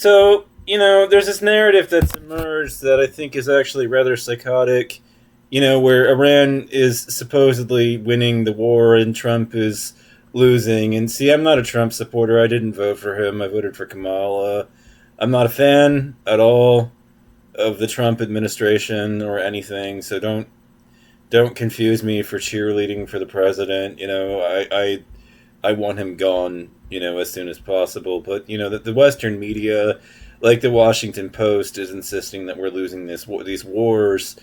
So, there's this narrative that's emerged that I think is actually rather psychotic, where Iran is supposedly winning the war and Trump is losing. And see, I'm not a Trump supporter. I didn't vote for him. I voted for Kamala. I'm not a fan at all of the Trump administration or anything, so don't confuse me for cheerleading for the president. I want him gone, as soon as possible. But the Western media, like the Washington Post, is insisting that we're losing these wars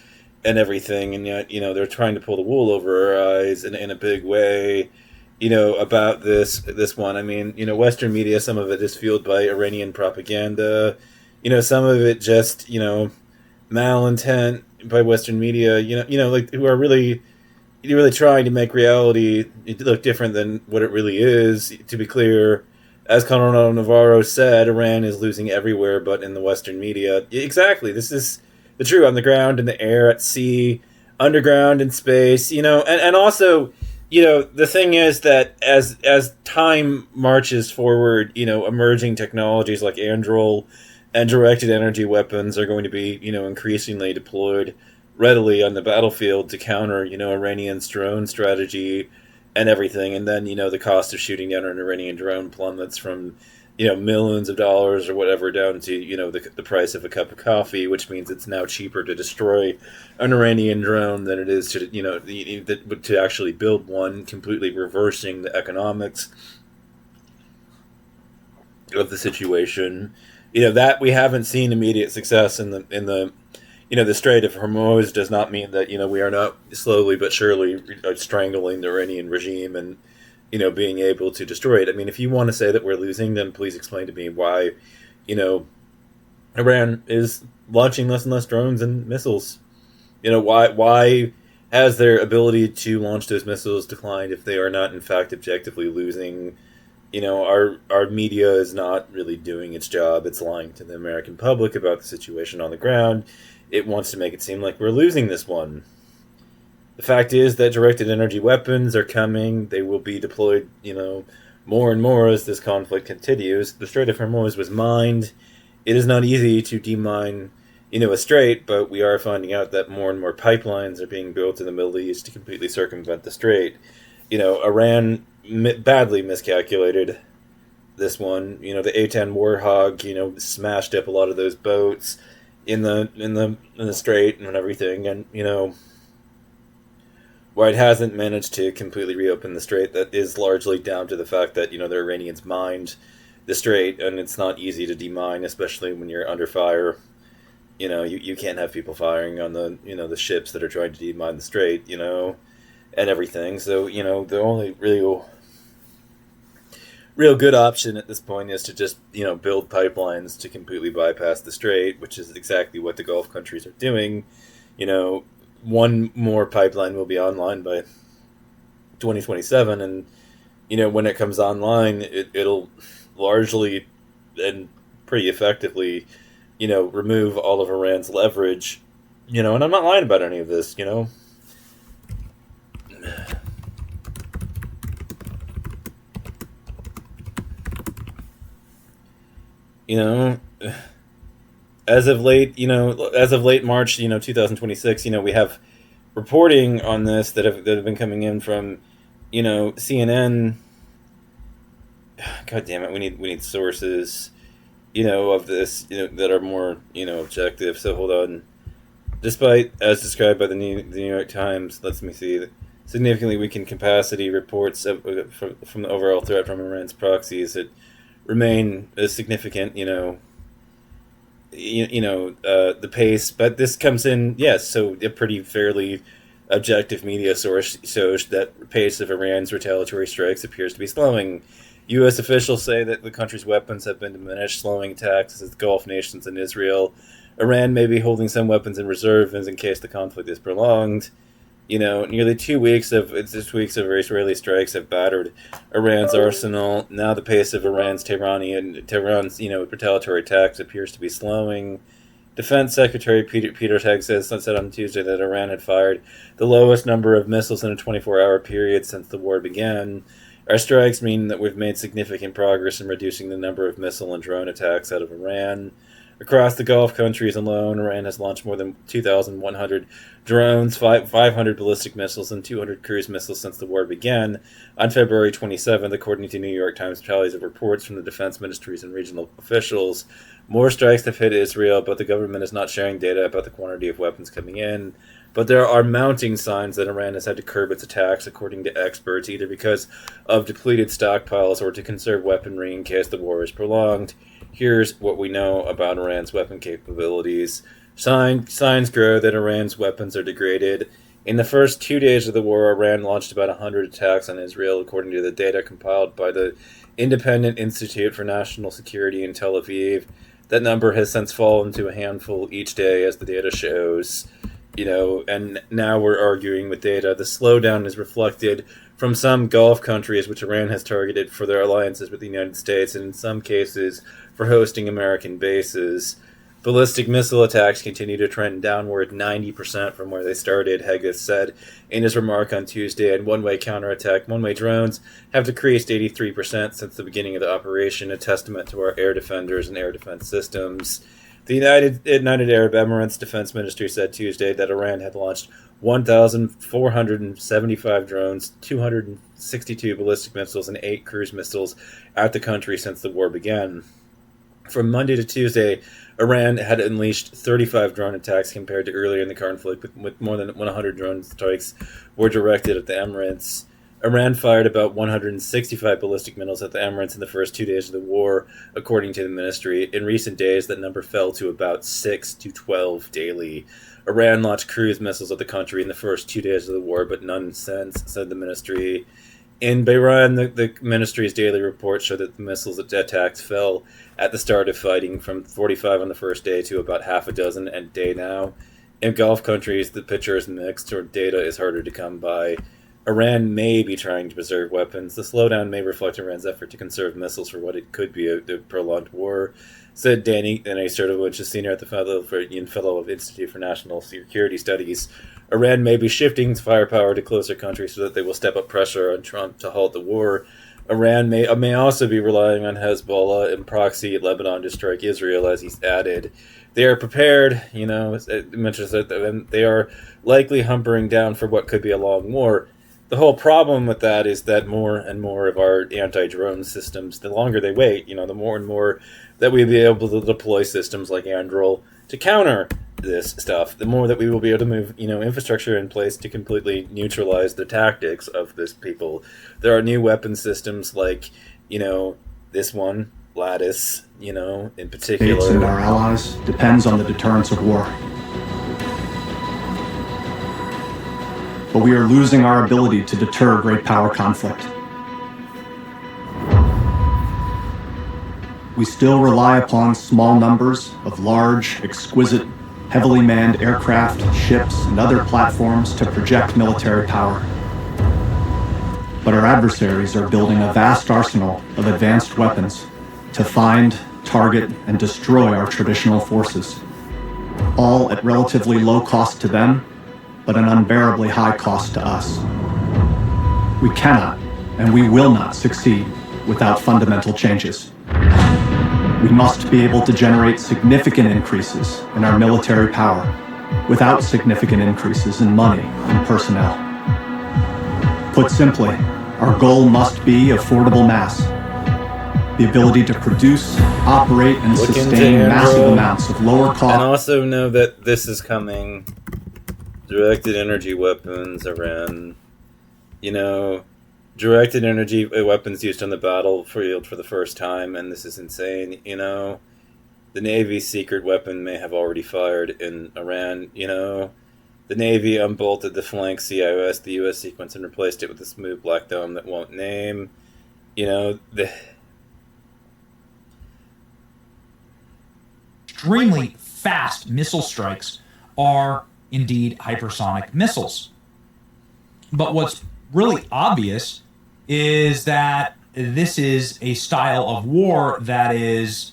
and everything, and yet they're trying to pull the wool over our eyes in a big way. About this one. I mean, Western media, some of it is fueled by Iranian propaganda. Some of it just malintent by Western media. Like who are really trying to make reality look different than what it really is. To be clear, as Colonel Navarro said, Iran is losing everywhere but in the Western media. Exactly. This is the true on the ground, in the air, at sea, underground, in space. And also, the thing is that as time marches forward, emerging technologies like Androl and directed energy weapons are going to be, increasingly deployed readily on the battlefield to counter, Iranian's drone strategy and everything. And then, the cost of shooting down an Iranian drone plummets from, millions of dollars or whatever down to, the price of a cup of coffee, which means it's now cheaper to destroy an Iranian drone than it is to, to actually build one, completely reversing the economics of the situation. That we haven't seen immediate success in the Strait of Hormuz does not mean that we are not slowly but surely strangling the Iranian regime and being able to destroy it. I mean, if you want to say that we're losing, then please explain to me why Iran is launching less and less drones and missiles. Why has their ability to launch those missiles declined if they are not in fact objectively losing? Our media is not really doing its job. It's lying to the American public about the situation on the ground. It wants to make it seem like we're losing this one. The fact is that directed energy weapons are coming. They will be deployed, more and more as this conflict continues. The Strait of Hormuz was mined. It is not easy to demine, a strait, but we are finding out that more and more pipelines are being built in the Middle East to completely circumvent the strait. Iran badly miscalculated this one. The A-10 Warhog, smashed up a lot of those boats in the strait and everything, and why it hasn't managed to completely reopen the strait, that is largely down to the fact that the Iranians mined the strait, and it's not easy to demine, especially when you're under fire. You can't have people firing on the ships that are trying to demine the strait, and everything. So the only real good option at this point is to just build pipelines to completely bypass the strait, which is exactly what the Gulf countries are doing. One more pipeline will be online by 2027, and when it comes online, it'll largely and pretty effectively remove all of Iran's leverage. And I'm not lying about any of this. you know as of late March 2026, we have reporting on this that have been coming in from CNN. God damn it, we need sources of this that are more objective. So hold on. Despite, as described by the New York Times, let me see, significantly weakened capacity reports from the overall threat from Iran's proxies that remain as significant, the pace. But this comes in, yes, so a pretty fairly objective media source shows that the pace of Iran's retaliatory strikes appears to be slowing. U.S. officials say that the country's weapons have been diminished, slowing attacks as the Gulf nations and Israel. Iran may be holding some weapons in reserve in case the conflict is prolonged. Nearly 2 weeks of Israeli strikes have battered Iran's arsenal. Now the pace of Tehran's retaliatory attacks appears to be slowing. Defense Secretary Peter Hegseth said on Tuesday that Iran had fired the lowest number of missiles in a 24-hour period since the war began. Our strikes mean that we've made significant progress in reducing the number of missile and drone attacks out of Iran. Across the Gulf countries alone, Iran has launched more than 2,100 drones, 500 ballistic missiles, and 200 cruise missiles since the war began. On February 27th, according to New York Times tallies of reports from the defense ministries and regional officials, more strikes have hit Israel, but the government is not sharing data about the quantity of weapons coming in. But there are mounting signs that Iran has had to curb its attacks, according to experts, either because of depleted stockpiles or to conserve weaponry in case the war is prolonged. Here's what we know about Iran's weapon capabilities. Signs grow that Iran's weapons are degraded. In the first 2 days of the war, Iran launched about 100 attacks on Israel, according to the data compiled by the Independent Institute for National Security in Tel Aviv. That number has since fallen to a handful each day, as the data shows. And now we're arguing with data. The slowdown is reflected from some Gulf countries, which Iran has targeted for their alliances with the United States, and in some cases for hosting American bases. Ballistic missile attacks continue to trend downward 90% from where they started, Heges said in his remark on Tuesday, and one-way drones have decreased 83% since the beginning of the operation, a testament to our air defenders and air defense systems. The United Arab Emirates Defense Ministry said Tuesday that Iran had launched 1,475 drones, 262 ballistic missiles, and 8 cruise missiles at the country since the war began. From Monday to Tuesday, Iran had unleashed 35 drone attacks compared to earlier in the conflict, with more than 100 drone strikes were directed at the Emirates. Iran fired about 165 ballistic missiles at the Emirates in the first 2 days of the war, according to the ministry. In recent days, that number fell to about 6 to 12 daily. Iran launched cruise missiles at the country in the first 2 days of the war, but none since, said the ministry. In Bahrain, the ministry's daily reports show that the missiles attacks fell at the start of fighting from 45 on the first day to about half a dozen a day now. In Gulf countries, the picture is mixed, or data is harder to come by. Iran may be trying to preserve weapons. The slowdown may reflect Iran's effort to conserve missiles for what it could be a prolonged war, said Danny Sertovich, a senior at the Fellow of Institute for National Security Studies. Iran may be shifting its firepower to closer countries so that they will step up pressure on Trump to halt the war. Iran may also be relying on Hezbollah and proxy Lebanon to strike Israel, as he's added. They are prepared, it mentions that they are likely hunkering down for what could be a long war. The whole problem with that is that more and more of our anti-drone systems, the longer they wait, the more and more that we'll be able to deploy systems like Anduril to counter this stuff, the more that we will be able to move, infrastructure in place to completely neutralize the tactics of this people. There are new weapon systems like, this one, Lattice, in particular. States and our allies depends on the deterrence of war. But we are losing our ability to deter great power conflict. We still rely upon small numbers of large, exquisite, heavily manned aircraft, ships, and other platforms to project military power. But our adversaries are building a vast arsenal of advanced weapons to find, target, and destroy our traditional forces, all at relatively low cost to them, but an unbearably high cost to us. We cannot, and we will not succeed without fundamental changes. We must be able to generate significant increases in our military power without significant increases in money and personnel. Put simply, our goal must be affordable mass. The ability to produce, operate, and sustain massive amounts of lower cost. And also know that this is coming. Directed energy weapons, Iran. Directed energy weapons used on the battlefield for the first time, and this is insane, The Navy's secret weapon may have already fired in Iran, The Navy unbolted the flank CIS, the U.S. sequence, and replaced it with a smooth black dome that won't name. Extremely fast missile strikes are indeed hypersonic missiles. But what's really obvious is that this is a style of war that is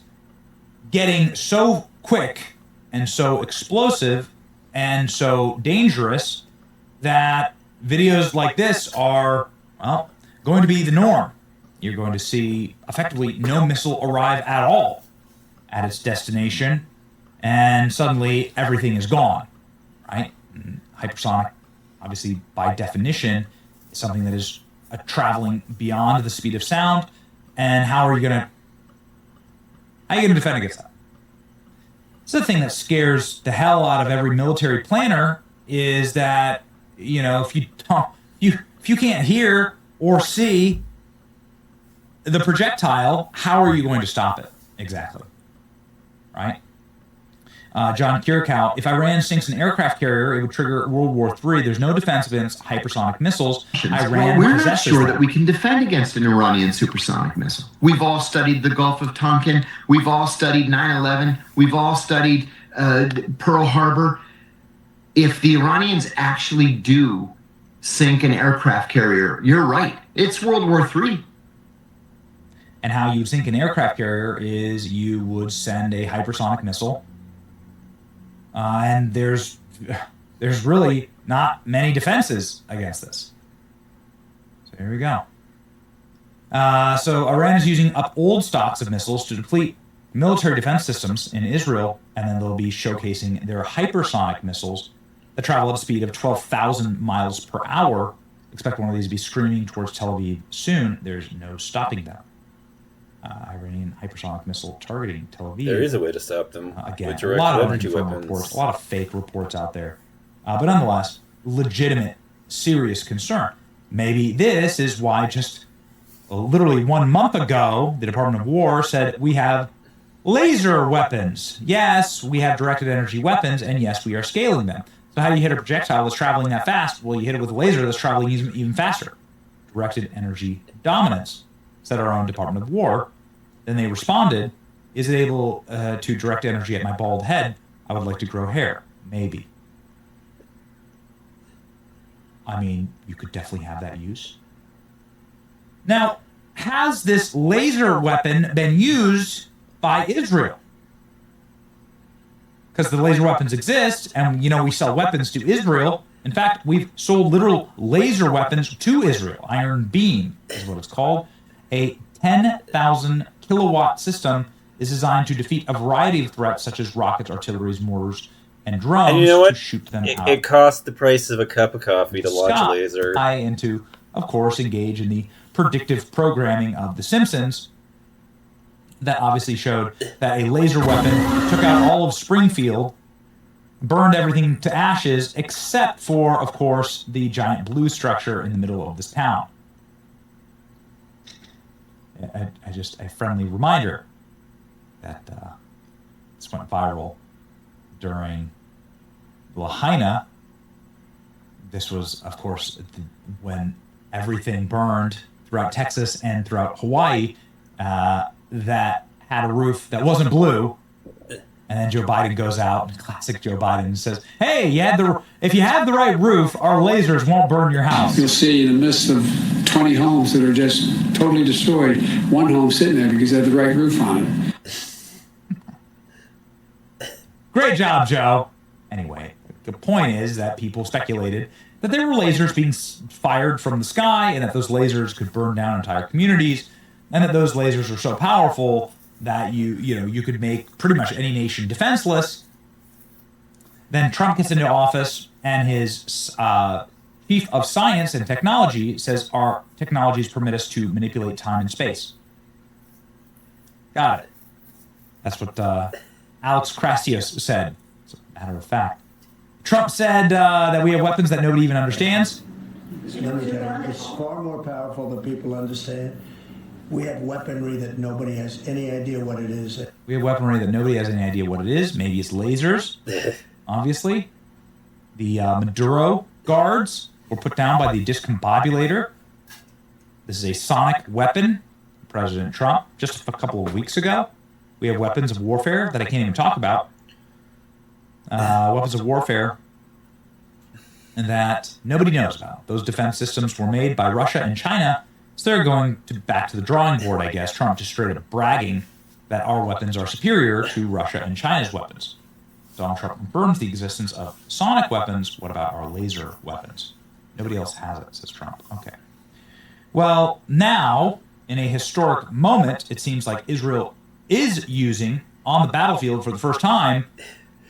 getting so quick and so explosive and so dangerous that videos like this are, going to be the norm. You're going to see effectively no missile arrive at all at its destination, and suddenly everything is gone, right? And hypersonic, obviously, by definition, is something that is traveling beyond the speed of sound. And how are you going to defend against that? It's the thing that scares the hell out of every military planner is that, if you can't hear or see the projectile, how are you going to stop it exactly? Right? John Kirikow, if Iran sinks an aircraft carrier, it would trigger World War III. There's no defense against hypersonic missiles. Iran we're not sure that we can defend against an Iranian supersonic missile. We've all studied the Gulf of Tonkin. We've all studied 9/11. We've all studied Pearl Harbor. If the Iranians actually do sink an aircraft carrier, you're right. It's World War III. And how you sink an aircraft carrier is you would send a hypersonic missile. And there's really not many defenses against this. So here we go. So Iran is using up old stocks of missiles to deplete military defense systems in Israel, and then they'll be showcasing their hypersonic missiles that travel at a speed of 12,000 miles per hour. Expect one of these to be screaming towards Tel Aviv soon. There's no stopping them. Iranian hypersonic missile targeting Tel Aviv. There is a way to stop them. Again, with a direct lot of energy unconfirmed weapons. reports, a lot of fake reports out there. But nonetheless, legitimate, serious concern. Maybe this is why just literally 1 month ago, the Department of War said we have laser weapons. Yes, we have directed energy weapons, and yes, we are scaling them. So how do you hit a projectile that's traveling that fast? Well, you hit it with a laser that's traveling even faster. Directed energy dominance, said our own Department of War. Then they responded, is it able to direct energy at my bald head? I would like to grow hair. Maybe. I mean, you could definitely have that use. Now, has this laser weapon been used by Israel? Because the laser weapons exist, and we sell weapons to Israel. In fact, we've sold literal laser weapons to Israel. Iron Beam is what it's called. A 10,000 kilowatt system is designed to defeat a variety of threats such as rockets, artilleries, mortars, and drones. And you know what? To shoot them out. It costs the price of a cup of coffee to launch a laser. And to, of course, engage in the predictive programming of The Simpsons. That obviously showed that a laser weapon took out all of Springfield, burned everything to ashes, except for, of course, the giant blue structure in the middle of this town. A friendly reminder that this went viral during Lahaina. This was, of course, when everything burned throughout Texas and throughout Hawaii that had a roof that wasn't blue. And then Joe Biden goes out, classic Joe Biden, and says, hey, if you have the right roof, our lasers won't burn your house. You'll see in the midst of 20 homes that are just totally destroyed, one home sitting there because they have the right roof on it. Great job, Joe. Anyway, the point is that people speculated that there were lasers being fired from the sky and that those lasers could burn down entire communities, and that those lasers are so powerful that you could make pretty much any nation defenseless. Then Trump gets into office, and his chief of science and technology says our technologies permit us to manipulate time and space. Got it. That's what Alex Krastios said, as a matter of fact. Trump said that we have weapons that nobody even understands. Let me tell you, it's far more powerful than people understand. We have weaponry that nobody has any idea what it is. We have weaponry that nobody has any idea what it is. Maybe it's lasers, obviously. The Maduro guards were put down by the discombobulator. This is a sonic weapon. President Trump, just a couple of weeks ago. We have weapons of warfare that I can't even talk about. Weapons of warfare that nobody knows about. Those defense systems were made by Russia and China. So they're going back to the drawing board, I guess. Trump just straight up bragging that our weapons are superior to Russia and China's weapons. Donald Trump confirms the existence of sonic weapons. What about our laser weapons? Nobody else has it, says Trump. Okay. Well, now, in a historic moment, it seems like Israel is using on the battlefield for the first time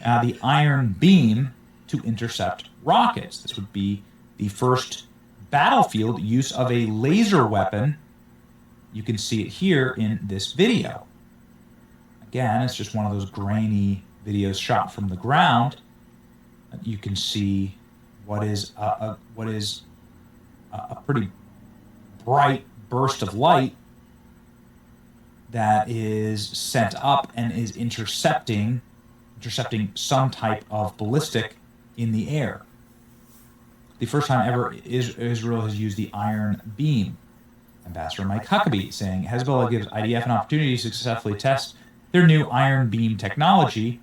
the Iron Beam to intercept rockets. This would be the first battlefield use of a laser weapon. You can see it here in this video. Again, it's just one of those grainy videos shot from the ground. You can see what is a pretty bright burst of light that is sent up and is intercepting some type of ballistic in the air. The first time ever Israel has used the Iron Beam. Ambassador Mike Huckabee saying Hezbollah gives IDF an opportunity to successfully test their new Iron Beam technology.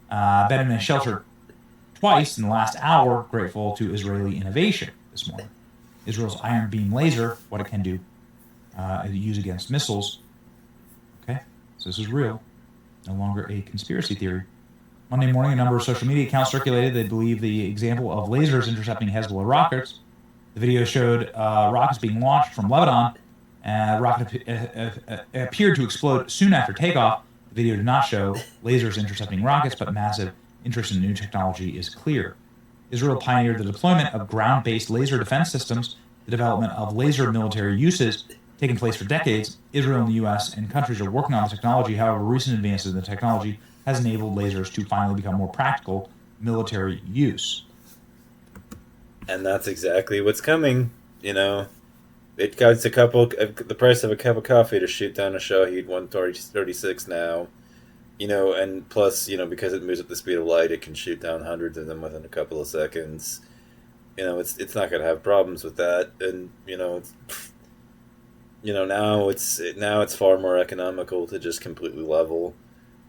Been in a shelter twice in the last hour, grateful to Israeli innovation this morning. Israel's Iron Beam laser, what it can do, use against missiles. Okay, so this is real, no longer a conspiracy theory. Monday morning, a number of social media accounts circulated they believe the example of lasers intercepting Hezbollah rockets. The video showed rockets being launched from Lebanon. Rocket appeared to explode soon after takeoff. The video did not show lasers intercepting rockets, but massive interest in new technology is clear. Israel pioneered the deployment of ground-based laser defense systems, the development of laser military uses, taking place for decades. Israel and the U.S. and countries are working on the technology. However, recent advances in the technology has enabled lasers to finally become more practical military use. And that's exactly what's coming. You know, it costs the price of a cup of coffee to shoot down a Shahed 136 now. You know, and plus, you know, because it moves at the speed of light, it can shoot down hundreds of them within a couple of seconds. You know, it's not going to have problems with that. And now it's far more economical to just completely level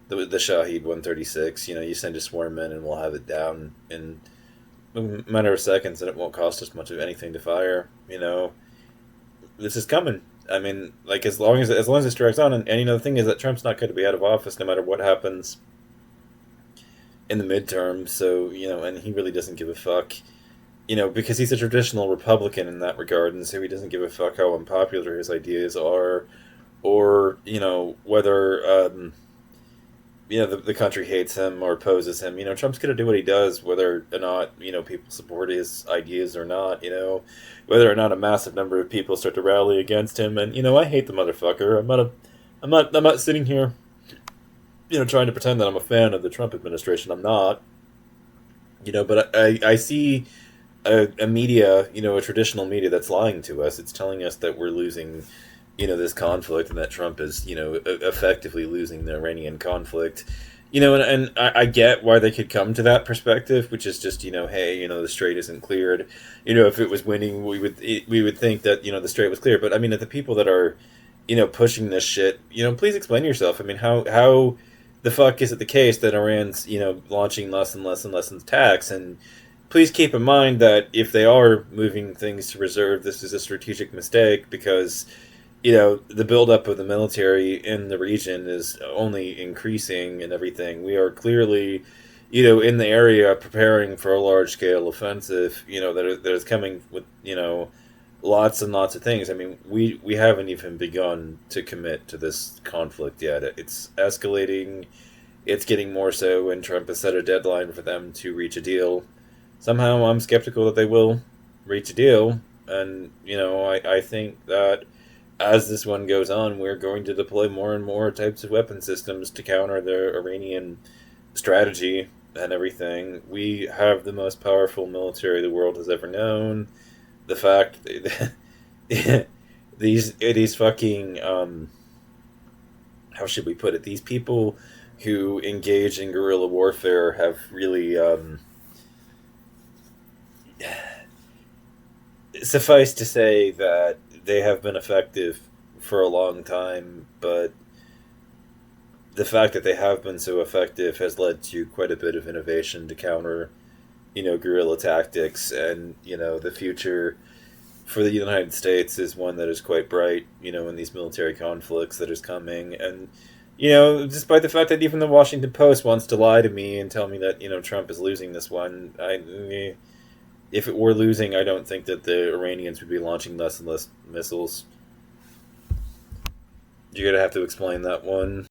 the Shahed 136. You know, you send a swarm in and we'll have it down in a matter of seconds, and it won't cost us much of anything to fire. You know, this is coming. I mean, like, as long as this drags on, and you know, the thing is that Trump's not going to be out of office no matter what happens in the midterm. So, you know, and he really doesn't give a fuck, you know, because he's a traditional Republican in that regard, and so he doesn't give a fuck how unpopular his ideas are, or, you know, whether the country hates him or opposes him. You know, Trump's going to do what he does, whether or not, you know, people support his ideas or not, you know, whether or not a massive number of people start to rally against him. And, you know, I hate the motherfucker. I'm not sitting here, you know, trying to pretend that I'm a fan of the Trump administration. I'm not, you know, but I see a media, you know, a traditional media that's lying to us. It's telling us that we're losing, you know, this conflict, and that Trump is, you know, effectively losing the Iranian conflict. You know, and I get why they could come to that perspective, which is just, you know, hey, you know, the strait isn't cleared. You know, if it was winning, we would think that, you know, the strait was clear. But I mean, the people that are, you know, pushing this shit, you know, please explain yourself. I mean, how the fuck is it the case that Iran's, you know, launching less and less attacks? And please keep in mind that if they are moving things to reserve, this is a strategic mistake, because, you know, the buildup of the military in the region is only increasing and everything. We are clearly, you know, in the area preparing for a large-scale offensive, you know, that is coming with, you know, lots and lots of things. I mean, we haven't even begun to commit to this conflict yet. It's escalating. It's getting more so, and Trump has set a deadline for them to reach a deal. Somehow I'm skeptical that they will reach a deal. And, you know, I think that as this one goes on, we're going to deploy more and more types of weapon systems to counter the Iranian strategy and everything. We have the most powerful military the world has ever known. The fact that these fucking, how should we put it? These people who engage in guerrilla warfare have really, suffice to say that they have been effective for a long time, but the fact that they have been so effective has led to quite a bit of innovation to counter, you know, guerrilla tactics. And, you know, the future for the United States is one that is quite bright, you know, in these military conflicts that is coming. And, you know, despite the fact that even the Washington Post wants to lie to me and tell me that, you know, Trump is losing this one, if it were losing, I don't think that the Iranians would be launching less and less missiles. You're going to have to explain that one.